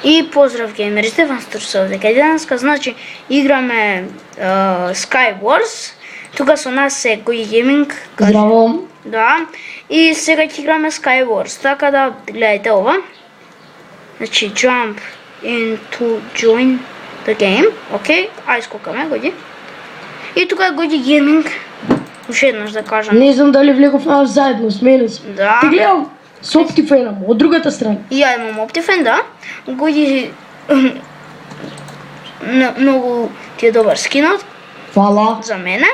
И поздрав геймери, Стефан Струсов дека денеска, значи играме Skywars. Тука со нас е Гоги Гейминг. Здраво. Да. И сега ќе играме Skywars. Така да гледайте ова. Значи jump into join the game. Окей, ај скокаме Гоги. И тука е Гоги Гейминг. Уште еднаш да кажам. Не знам дали влеговме заедно с мене. Да. Ти гледам с Optifine од другата страна. И ја имам Optifine, да. Гоги многу ти е добар скинот. Фала. За мене.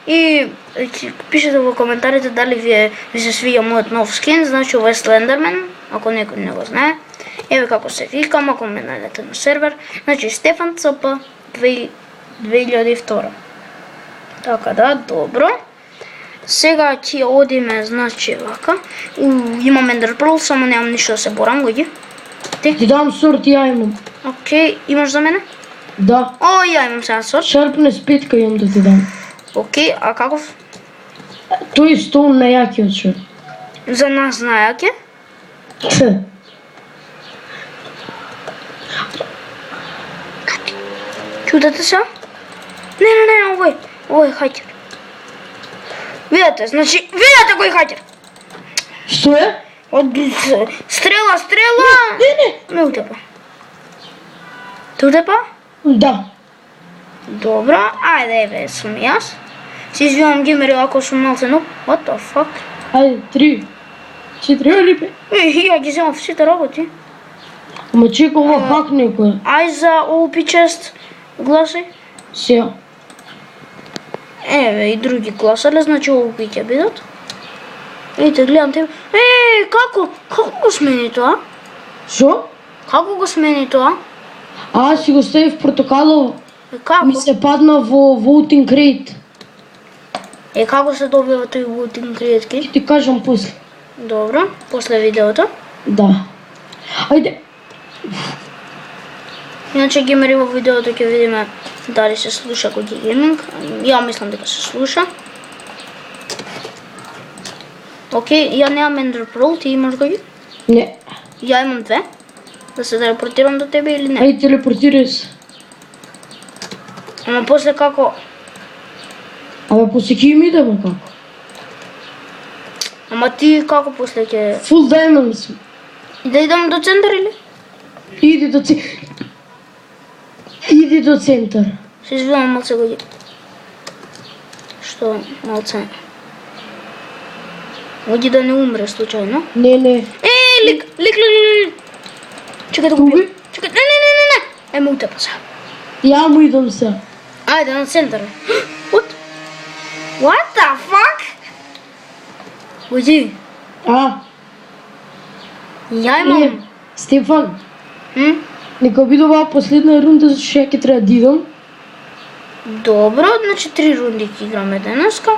И пишете во коментарите дали ви се свиѓа мојот нов скин, значи ова е Slenderman, ако некој не го знае. Еве како се викам, ако ме најдете на сервер. Значи Стефан ЦП 2002. Така да, добро. Сега ќе одиме, значи вака. Имам Ender Pearl, само немам ништо да се борам, Гоги. Ти дам сорт, ја имам. Окей, имаш за мене? Да. О, ја имам сега сорт. Sharpness 5 имам да ти дам. Окей, а каков? Тој стол на јакиот шо. За нас знајаќе. Чудете се? Не, овој е хајтер. Видете, значи, видете кој хајтер. Што е? Стрела! Не. Ме утепа. Те утепа? Да. Добро, ајде еве сум јас. Се извинувам геймери ако сум малце нуп. What the fuck? Ајде, 3, 4 или 5. Ја ги земав сите работи. Ама чека ова хак некој. Ај за OP чест гласи. Сеја. Еве и други гласале, значи OP ќе бидат. Ете, гледам тебе. Како го смени тоа? Шо? Како го смени тоа? Аз си го ставив портокалово. Како? Ми се падна во voting rate. Како се добива тој voting креатки? Ќе ти кажам после. Добро, после видеото. Да. Ајде. Иначе геймери во видеото ќе видиме дали се слуша Гоги Гейминг. Ја мислам дека се слуша. Окей, ја немам Ender Pearl, ти имаш Гоги? Не. Ја имам 2. Да се телепортирам до тебе или не? Ајде телепортирај се. Ама после како? Абе, после ќе ми идеме како? Ама ти како после ќе... Full diamond сум. Да идам до центар или? Иди до центар. Иди до центар. Се извинувам малце Гоги. Што малце? Гоги да не умре случајно. Не. Лик! Чекај да го Уби? бијам. Чекај, не. Ме утепа сега. Ја му идам се. Ајде на центар. What the fuck? Гоги, ја имам... Не, Стефан, М? нека биде оваа последна рунда, зашто ја ќе треба да идам. Добро, значи 3 рунди ќе играме денеска.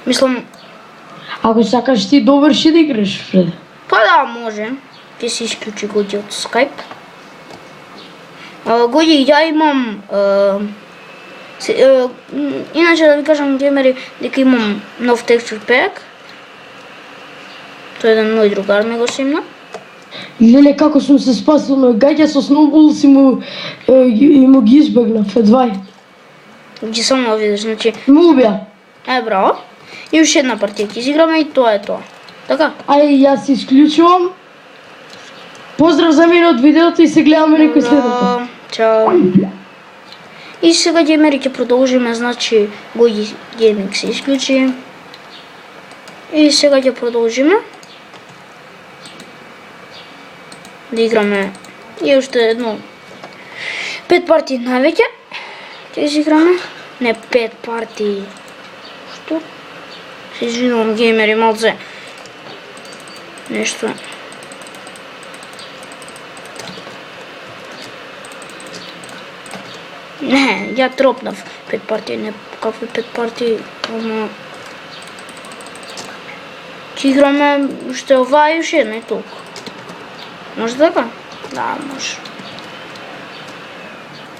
Мислам, Ако сакаш ти доврши да играш, Фреде. па да, може. Ќе се исклучи Гоги од Skype. Гоги, ја имам... Иначе да ви кажам геймери дека имам нов texture pack. Тој еден мој другар ми го симна. Леле, како сум се спасил на гаѓа со сноуболс и му ги избегнав, едвај. Ги само да видиш, значи... Му убија. Браво. И уште една партија ќе изиграме и тоа е тоа. Така? Ај, јас се исклучувам. Поздрав за мене од видеото и се гледаме некој следното. Чао. И сега геймери ќе продолжиме, значи Гоги Гейминг се исклучи. И сега ќе продолжиме да играме и уште едно 5 партии највеќе ќе изиграме. Не 5 партии. Што? Се извинувам геймери малце. Нешто. Не, ја тропнав 5 партии, не какви 5 партии, ама... Ќе играме уште ова и уште една и толку. Може така? Да, може.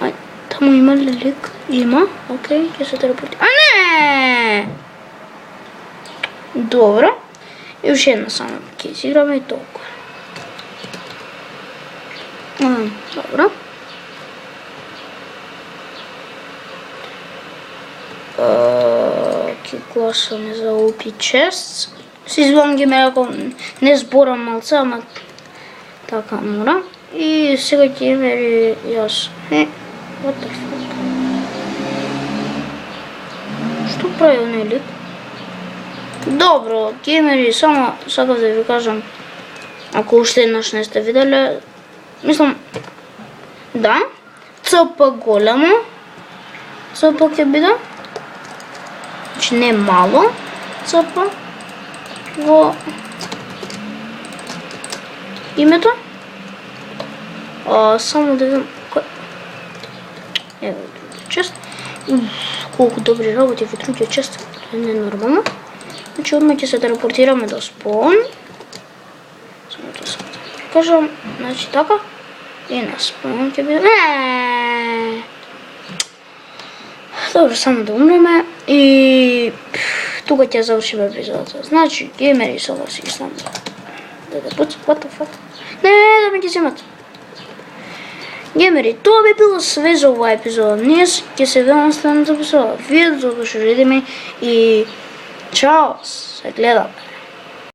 Ај, таму има ли лик? Има, окей, ќе се телепорти. А не! Добро. И уште една само ќе изиграме и толку. Dobro. Гласуваме за OP Chests. Си извам ги ако не сбора малца, ама така мора. И сега геймери аз. What the fuck? Що прави он елит? Добро, геймери, само сакав да ви кажам, ако още еднаш не сте видели, мислам, да, цъпа голямо, цъпа ќе биде, значи не мало цъпа во името. Само да видим кој... Ево, чест. Колко добри работи во другия чест, това е ненормално. Значи отмah ќе се телепортираме до спон. Само да се кажам, значи така. И на спон ќе биде... Добро, само да умреме и тука ќе завршиме епизодата. Значи, геймери, сега си ги снам да пуц, what the fuck? Не, да ме ги взимат. Геймери, това би било све за оваа епизода. Днес ќе се видам на следната епизода. Вие да ще видиме и чао, се гледаме.